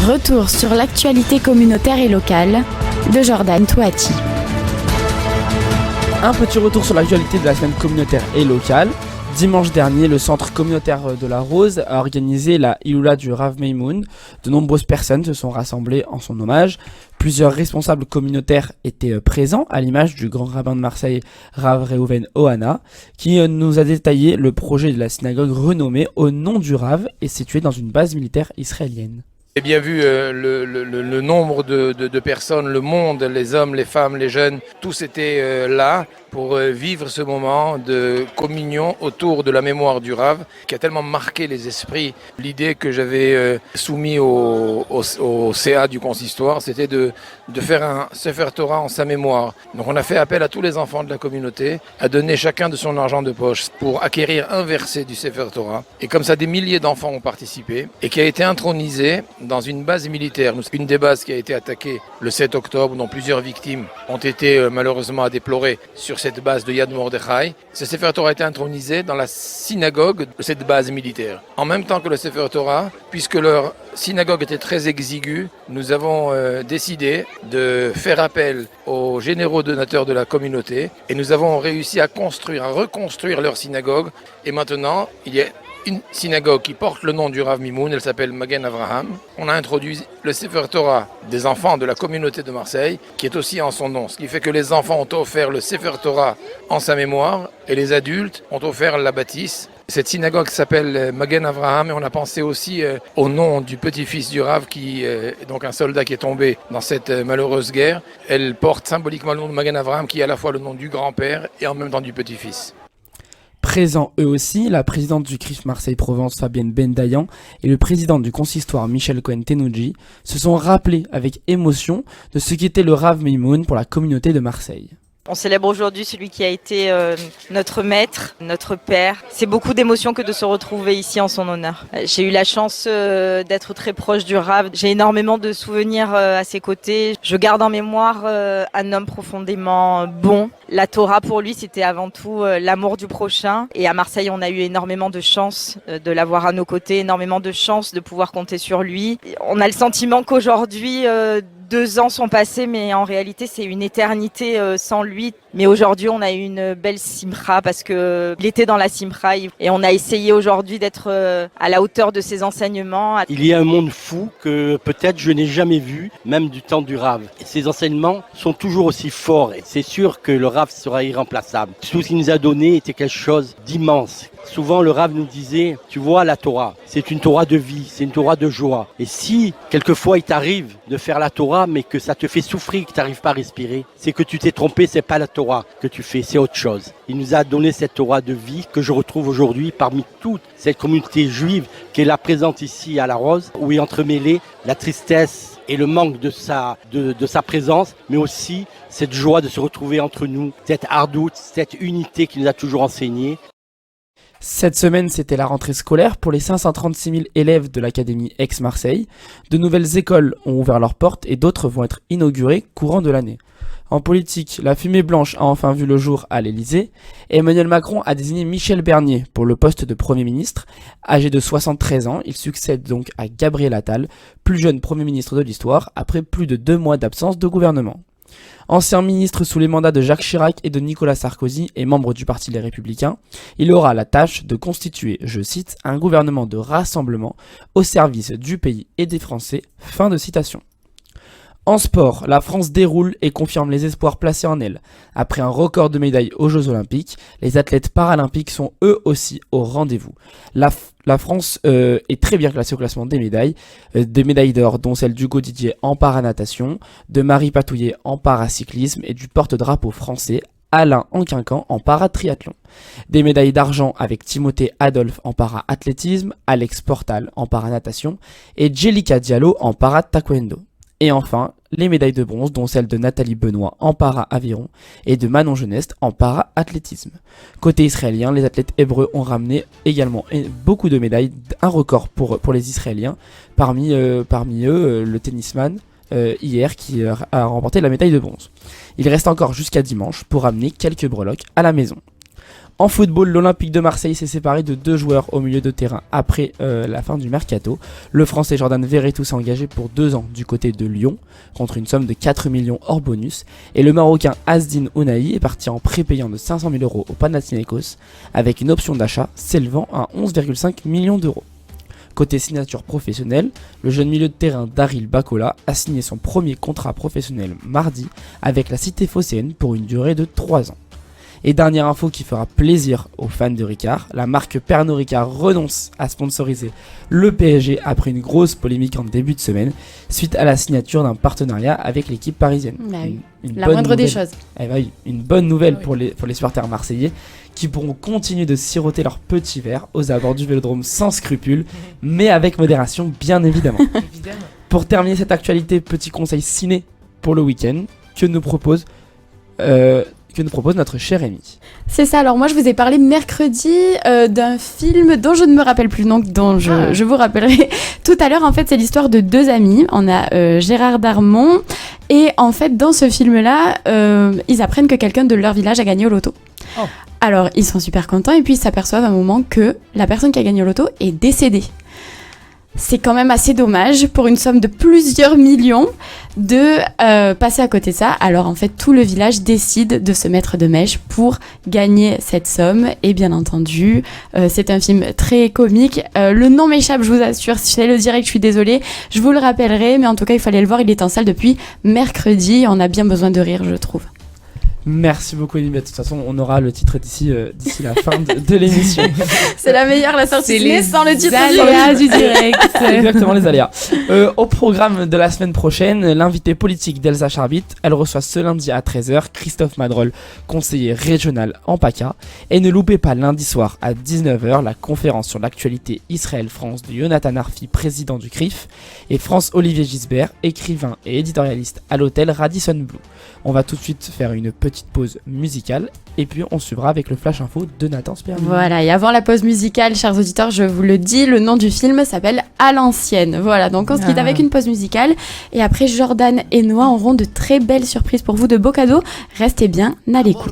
Retour sur l'actualité communautaire et locale de Jordan Touati. Un petit retour sur l'actualité de la semaine communautaire et locale. Dimanche dernier, le centre communautaire de la Rose a organisé la Iloula du Rav Meimoun. De nombreuses personnes se sont rassemblées en son hommage. Plusieurs responsables communautaires étaient présents, à l'image du grand rabbin de Marseille, Rav Reuven Ohana, qui nous a détaillé le projet de la synagogue renommée au nom du Rav et située dans une base militaire israélienne. J'ai bien vu le nombre de personnes, le monde, les hommes, les femmes, les jeunes, tous étaient là pour vivre ce moment de communion autour de la mémoire du Rav, qui a tellement marqué les esprits. L'idée que j'avais soumise au CA du consistoire, c'était de faire un Sefer Torah en sa mémoire. Donc on a fait appel à tous les enfants de la communauté à donner chacun de son argent de poche pour acquérir un verset du Sefer Torah. Et comme ça, des milliers d'enfants ont participé et qui a été intronisé dans une base militaire. Une des bases qui a été attaquée le 7 octobre, dont plusieurs victimes ont été malheureusement à déplorer sur cette base de Yad Mordechai. Ce Sefer Torah a été intronisé dans la synagogue de cette base militaire. En même temps que le Sefer Torah, puisque leur synagogue était très exiguë, nous avons décidé de faire appel aux généraux donateurs de la communauté et nous avons réussi à reconstruire leur synagogue. Et maintenant, il y a une synagogue qui porte le nom du Rav Meimoun, elle s'appelle Magen Avraham. On a introduit le Sefer Torah des enfants de la communauté de Marseille, qui est aussi en son nom. Ce qui fait que les enfants ont offert le Sefer Torah en sa mémoire et les adultes ont offert la bâtisse. Cette synagogue s'appelle Magen Avraham et on a pensé aussi au nom du petit-fils du Rav, qui est donc un soldat qui est tombé dans cette malheureuse guerre. Elle porte symboliquement le nom de Magen Avraham, qui est à la fois le nom du grand-père et en même temps du petit-fils. Présents eux aussi, la présidente du CRIF Marseille-Provence Fabienne Bendayan et le président du consistoire Michel Cohen-Tenouji se sont rappelés avec émotion de ce qu'était le Rav Meimoun pour la communauté de Marseille. On célèbre aujourd'hui celui qui a été notre maître, notre père. C'est beaucoup d'émotions que de se retrouver ici en son honneur. J'ai eu la chance d'être très proche du Rav. J'ai énormément de souvenirs à ses côtés. Je garde en mémoire un homme profondément bon. La Torah pour lui, c'était avant tout l'amour du prochain. Et à Marseille, on a eu énormément de chance de l'avoir à nos côtés, énormément de chance de pouvoir compter sur lui. On a le sentiment qu'aujourd'hui, 2 ans sont passés, mais en réalité, c'est une éternité sans lui. Mais aujourd'hui, on a eu une belle simcha parce que il était dans la simcha et on a essayé aujourd'hui d'être à la hauteur de ses enseignements. Il y a un monde fou que peut-être je n'ai jamais vu, même du temps du Rav. Et ses enseignements sont toujours aussi forts et c'est sûr que le Rav sera irremplaçable. Tout ce qu'il nous a donné était quelque chose d'immense. Souvent, le Rav nous disait, tu vois, la Torah, c'est une Torah de vie, c'est une Torah de joie. Et si, quelquefois, il t'arrive de faire la Torah, mais que ça te fait souffrir, que tu n'arrives pas à respirer, c'est que tu t'es trompé, c'est pas la Torah que tu fais, c'est autre chose. Il nous a donné cette Torah de vie que je retrouve aujourd'hui parmi toute cette communauté juive qui est là présente ici à La Rose, où est entremêlée la tristesse et le manque de sa présence, mais aussi cette joie de se retrouver entre nous, cette hardout, cette unité qu'il nous a toujours enseignée. Cette semaine, c'était la rentrée scolaire pour les 536 000 élèves de l'Académie Aix-Marseille. De nouvelles écoles ont ouvert leurs portes et d'autres vont être inaugurées courant de l'année. En politique, la fumée blanche a enfin vu le jour à l'Elysée. Emmanuel Macron a désigné Michel Barnier pour le poste de Premier ministre. Âgé de 73 ans, il succède donc à Gabriel Attal, plus jeune Premier ministre de l'histoire, après plus de 2 mois d'absence de gouvernement. Ancien ministre sous les mandats de Jacques Chirac et de Nicolas Sarkozy et membre du Parti Les Républicains, il aura la tâche de constituer, je cite, un gouvernement de rassemblement au service du pays et des Français. Fin de citation. En sport, la France déroule et confirme les espoirs placés en elle. Après un record de médailles aux Jeux Olympiques, les athlètes paralympiques sont eux aussi au rendez-vous. La France est très bien classée au classement des médailles d'or, dont celle d'Hugo Didier en paranatation, de Marie Patouillet en paracyclisme et du porte-drapeau français Alain Anquincan en paratriathlon. Des médailles d'argent avec Timothée Adolphe en para-athlétisme, Alex Portal en paranatation et Djelika Diallo en para-taekwondo. Et enfin, les médailles de bronze, dont celle de Nathalie Benoît en para-aviron et de Manon Geneste en para-athlétisme. Côté israélien, les athlètes hébreux ont ramené également beaucoup de médailles, un record pour les Israéliens, parmi eux le tennisman hier qui a remporté la médaille de bronze. Il reste encore jusqu'à dimanche pour ramener quelques breloques à la maison. En football, l'Olympique de Marseille s'est séparé de 2 joueurs au milieu de terrain après la fin du mercato. Le Français Jordan Verretou s'est engagé pour 2 ans du côté de Lyon, contre une somme de 4 millions hors bonus. Et le Marocain Asdin Ounahi est parti en prêt payant de 500 000 € au Panathinaikos, avec une option d'achat s'élevant à 11,5 millions d'euros. Côté signature professionnelle, le jeune milieu de terrain Daryl Bakola a signé son premier contrat professionnel mardi avec la Cité phocéenne pour une durée de 3 ans. Et dernière info qui fera plaisir aux fans de Ricard, la marque Pernod Ricard renonce à sponsoriser le PSG après une grosse polémique en début de semaine suite à la signature d'un partenariat avec l'équipe parisienne. Bah oui. Une La bonne moindre des nouvelle. choses. Eh bah oui, une bonne nouvelle pour les supporters marseillais qui pourront continuer de siroter leur petit verre aux abords du Vélodrome sans scrupule, mais avec modération bien évidemment. Pour terminer cette actualité, petit conseil ciné pour le week-end que nous propose notre cher Amy. C'est ça, alors moi je vous ai parlé mercredi d'un film dont je ne me rappelle plus, donc dont je vous rappellerai tout à l'heure. En fait, c'est l'histoire de 2 amis. On a Gérard Darmon et en fait dans ce film-là, ils apprennent que quelqu'un de leur village a gagné au loto. Oh. Alors ils sont super contents et puis ils s'aperçoivent à un moment que la personne qui a gagné au loto est décédée. C'est quand même assez dommage pour une somme de plusieurs millions de passer à côté de ça. Alors en fait tout le village décide de se mettre de mèche pour gagner cette somme. Et bien entendu c'est un film très comique. Le nom m'échappe, je vous assure, si j'allais le direct je suis désolée. Je vous le rappellerai, mais en tout cas il fallait le voir, il est en salle depuis mercredi. On a bien besoin de rire, je trouve. Merci beaucoup Amy. De toute façon on aura le titre d'ici la fin de l'émission. C'est la meilleure, la sortie C'est ciné sans le titre aléas du direct. Exactement, les aléas. Au programme de la semaine prochaine, l'invité politique d'Elsa Charbit, elle reçoit ce lundi à 13h Christophe Madrol, conseiller régional en PACA. Et ne loupez pas lundi soir à 19h la conférence sur l'actualité Israël-France de Jonathan Arfi, président du CRIF, et France-Olivier Gisbert, écrivain et éditorialiste à l'hôtel Radisson Blu. On va tout de suite faire une petite pause musicale et puis on suivra avec le flash info de Nathan Spermy. Voilà, et avant la pause musicale, chers auditeurs, je vous le dis, le nom du film s'appelle À l'ancienne. Voilà, donc on se quitte avec une pause musicale et après Jordan et Noah auront de très belles surprises pour vous, de beaux cadeaux. Restez bien à l'écoute.